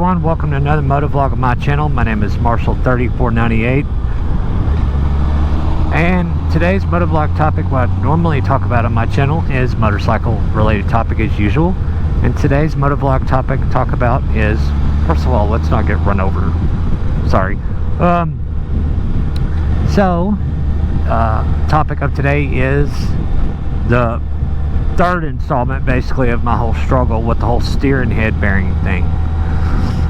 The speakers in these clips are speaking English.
everyone, welcome to another motovlog of my channel. My name is Marshall3498, and today's motovlog topic, what I normally talk about on my channel, is motorcycle related topic as usual. And today's motovlog topic to talk about is, first of all, let's not get run over, sorry. Topic of today is the third installment basically of my whole struggle with the whole steer and head bearing thing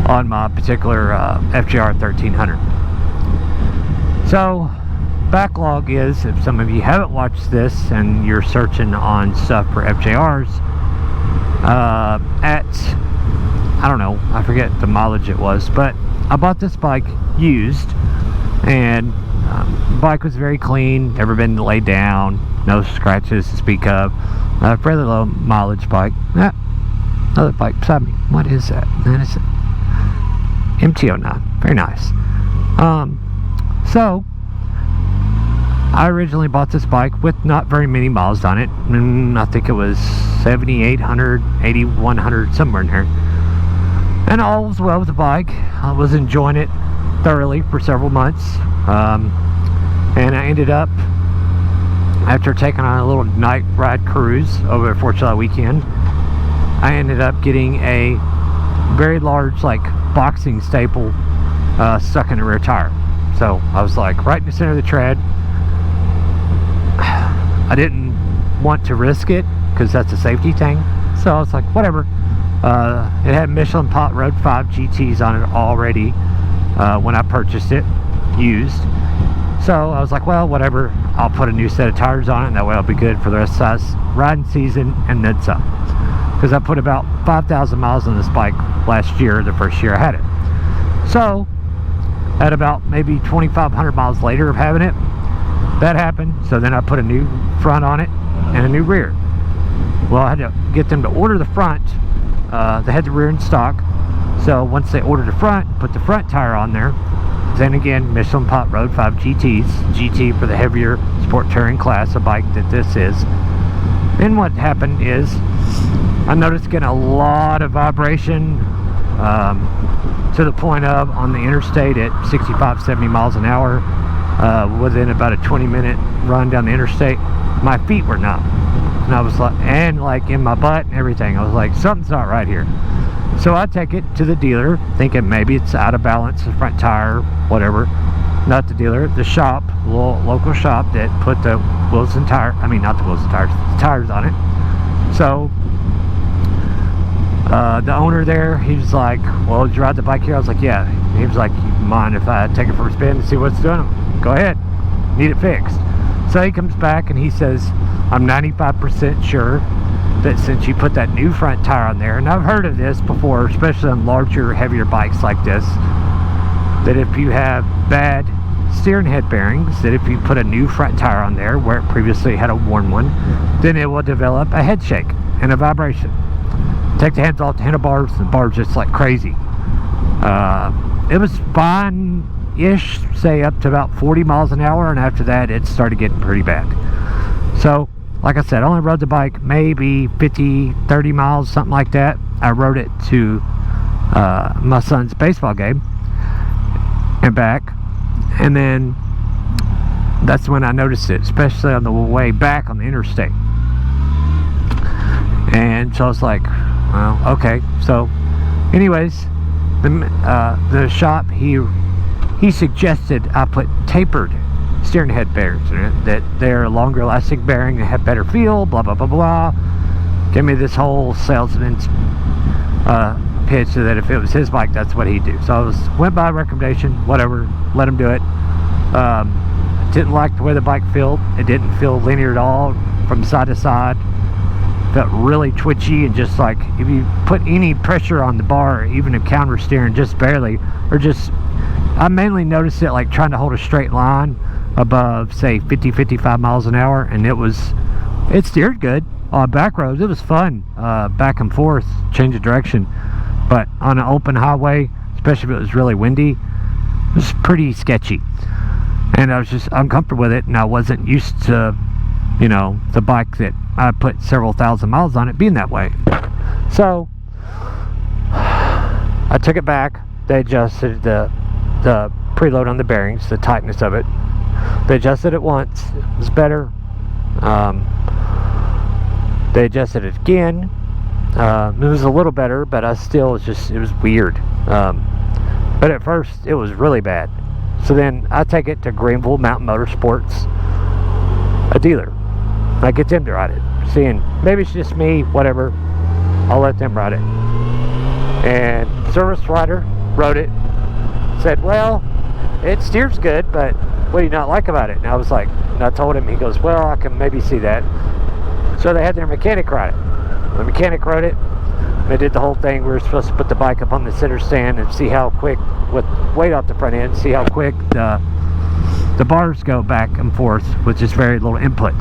on my particular FJR 1300. So backlog is, if some of you haven't watched this and you're searching on stuff for FJRs, I don't know, I forget the mileage it was, but I bought this bike used, and the bike was very clean, never been laid down, no scratches to speak of. Fairly low mileage bike. Another bike beside me. What is that? That is MT-09. Very nice. So I originally bought this bike with not very many miles on it. I think it was 7,800, 8,100, somewhere in there. And all was well with the bike. I was enjoying it thoroughly for several months. And I ended up, after taking on a little night ride cruise over a 4th of July weekend, I ended up getting a very large, like, boxing staple stuck in the rear tire. So I was like right in the center of the tread. I didn't want to risk it because that's a safety thing. So I was like, whatever. It had Michelin Pot Road 5 GTs on it already when I purchased it, used. So I was like, well, whatever, I'll put a new set of tires on it, and that way I'll be good for the rest of the riding season and then some. Because I put about 5,000 miles on this bike last year, the first year I had it. So, at about maybe 2,500 miles later of having it, that happened. So then I put a new front on it and a new rear. Well, I had to get them to order the front. They had the rear in stock. So once they ordered the front, put the front tire on there. Then again, Michelin Pot Road 5 GTs, GT for the heavier sport touring class of bike that this is. And what happened is, I noticed getting a lot of vibration to the point of, on the interstate at 65, 70 miles an hour, within about a 20-minute run down the interstate, my feet were numb. And I was like, and like in my butt and everything, I was like, something's not right here. So I take it to the dealer, thinking maybe it's out of balance, the front tire, whatever. Not the dealer, the shop, local shop that put the wheels and tires, I mean not the wheels and tires, the tires on it. So the owner there, he was like, well, did you ride the bike here? I was like, yeah. He was like, you mind if I take it for a spin and see what's doing? Go ahead, need it fixed. So he comes back and he says, I'm 95% sure that since you put that new front tire on there, and I've heard of this before, especially on larger, heavier bikes like this, that if you have bad steer and head bearings, that if you put a new front tire on there where it previously had a worn one, then it will develop a head shake and a vibration. Take the hands off the handlebars, the bar's just like crazy. It was fine-ish, say up to about 40 miles an hour, and after that it started getting pretty bad. So like I said, I only rode the bike maybe 50, 30 miles, something like that. I rode it to my son's baseball game and back. And then that's when I noticed it, especially on the way back on the interstate. And so I was like, well, okay. So anyways, the shop, he suggested I put tapered steering head bearings in it, that they're longer lasting bearing, they have better feel, blah blah blah blah. Give me this whole salesman's pitch so that if it was his bike, that's what he'd do. So I went by recommendation, whatever, let him do it. Didn't like the way the bike felt. It didn't feel linear at all from side to side. Felt really twitchy, and just like if you put any pressure on the bar, even if counter steering just barely, or just, I mainly noticed it like trying to hold a straight line above say 50-55 miles an hour, and it steered good on back roads. It was fun, back and forth, change of direction, but on an open highway, especially if it was really windy, it was pretty sketchy, and I was just uncomfortable with it, and I wasn't used to, you know, the bike that I put several thousand miles on it being that way. So I took it back. They adjusted the preload on the bearings, the tightness of it. They adjusted it once. It was better. They adjusted it again. It was a little better, but it was weird. But at first, it was really bad. So then I take it to Greenville Mountain Motorsports, a dealer. I get them to ride it. Seeing maybe it's just me, whatever. I'll let them ride it. And service rider rode it. Said, well, it steers good, but what do you not like about it? And I was like, and I told him, he goes, well, I can maybe see that. So they had their mechanic ride it. The mechanic rode it. They did the whole thing. We were supposed to put the bike up on the center stand and see how quick, with weight off the front end, see how quick the bars go back and forth with just very little input.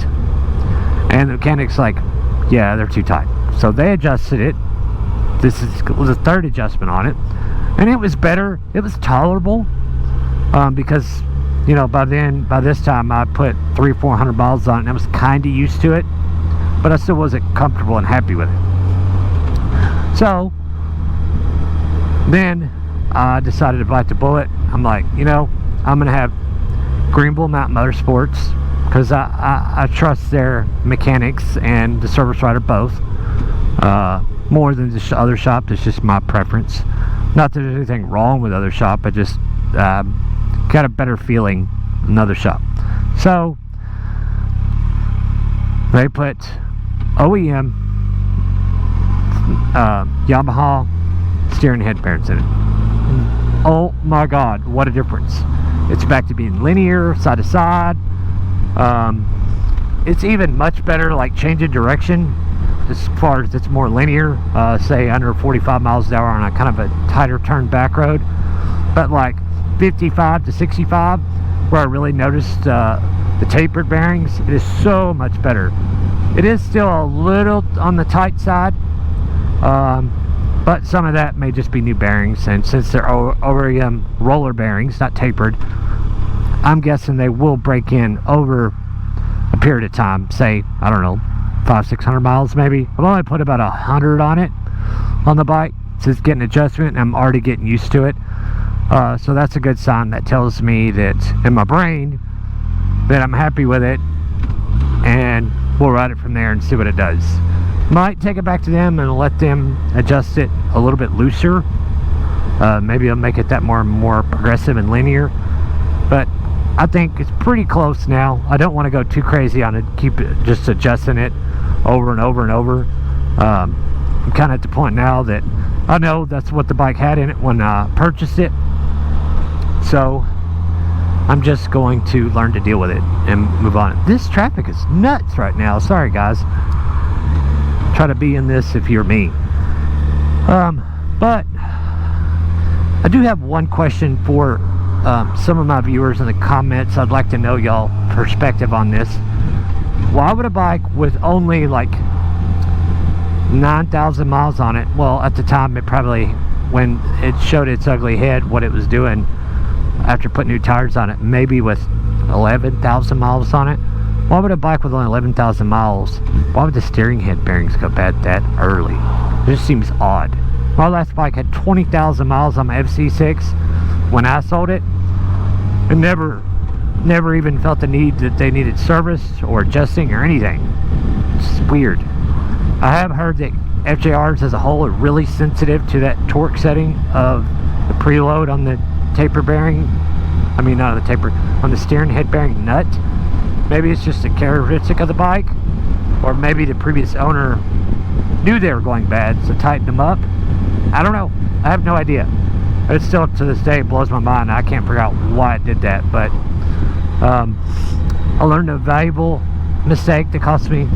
And the mechanic's like, yeah, they're too tight. So they adjusted it. This was a third adjustment on it, and it was better. It was tolerable, because, you know, by this time I put 300-400 miles on it, and I was kind of used to it, but I still wasn't comfortable and happy with it. So then I decided to bite the bullet. I'm like, you know, I'm gonna have Greenville Mountain Motorsports, because I trust their mechanics and the service rider both, more than the other shop. It's just my preference. Not that there's anything wrong with other shop, I just got a better feeling in another shop. So they put OEM Yamaha steering head bearings in it. Oh my god, what a difference. It's back to being linear, side to side. It's even much better, like changing direction, as far as it's more linear, say under 45 miles an hour on a kind of a tighter turn back road. But like 55 to 65, where I really noticed the tapered bearings, it is so much better. It is still a little on the tight side, but some of that may just be new bearings, and since they're OEM roller bearings, not tapered, I'm guessing they will break in over a period of time, say, I don't know, 500-600 miles maybe. I've only put about 100 on it on the bike, so it's getting adjustment, and I'm already getting used to it. So that's a good sign. That tells me that in my brain that I'm happy with it, and we'll ride it from there and see what it does. Might take it back to them and let them adjust it a little bit looser. Maybe I'll make it that more progressive and linear, but I think it's pretty close now. I don't want to go too crazy on it, keep it just adjusting it over and over and over. I'm kind of at the point now that I know that's what the bike had in it when I purchased it, so I'm just going to learn to deal with it and move on. This traffic is nuts right now. Sorry guys, try to be in this if you're me. But I do have one question for some of my viewers in the comments. I'd like to know y'all perspective on this. Why would a bike with only like 9,000 miles on it, well, at the time it probably, when it showed its ugly head, what it was doing after putting new tires on it, maybe with 11,000 miles on it, why would a bike with only 11,000 miles, why would the steering head bearings go bad that early? It just seems odd. My last bike had 20,000 miles on my FC6 when I sold it, and never even felt the need that they needed service or adjusting or anything. It's weird. I have heard that FJRs as a whole are really sensitive to that torque setting of the preload on the taper bearing. I mean, not on the taper, on the steering head bearing nut. Maybe it's just a characteristic of the bike, or maybe the previous owner knew they were going bad, so tightened them up. I don't know. I have no idea. It still, to this day, blows my mind. I can't figure out why it did that, but I learned a valuable mistake that cost me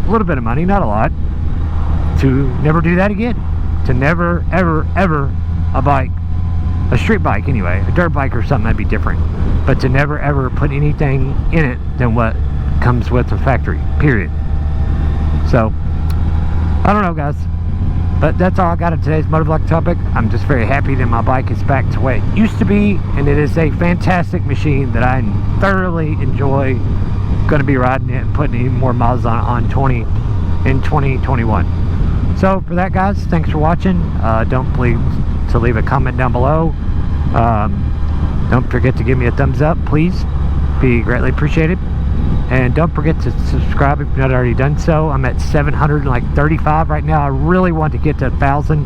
a little bit of money, not a lot, to never do that again. To never, ever, ever a bike, a street bike anyway, a dirt bike or something, that'd be different, but to never ever put anything in it than what comes with the factory, period. So I don't know guys, but that's all I got on today's motovlog topic. I'm just very happy that my bike is back to what it used to be, and it is a fantastic machine that I thoroughly enjoy. Going to be riding it and putting even more miles on in 2021. So for that guys, thanks for watching. Don't to leave a comment down below. Don't forget to give me a thumbs up, please. Be greatly appreciated. And don't forget to subscribe if you've not already done so. I'm at 735 right now. I really want to get to 1,000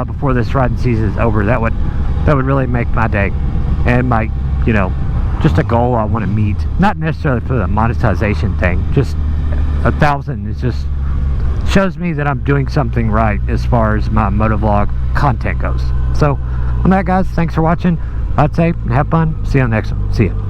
before this riding season is over. That would really make my day, and my, you know, just a goal I want to meet. Not necessarily for the monetization thing. Just 1,000 is just shows me that I'm doing something right as far as my motovlog content goes. So on that, guys, thanks for watching. I'd say have fun. See you on the next one. See ya.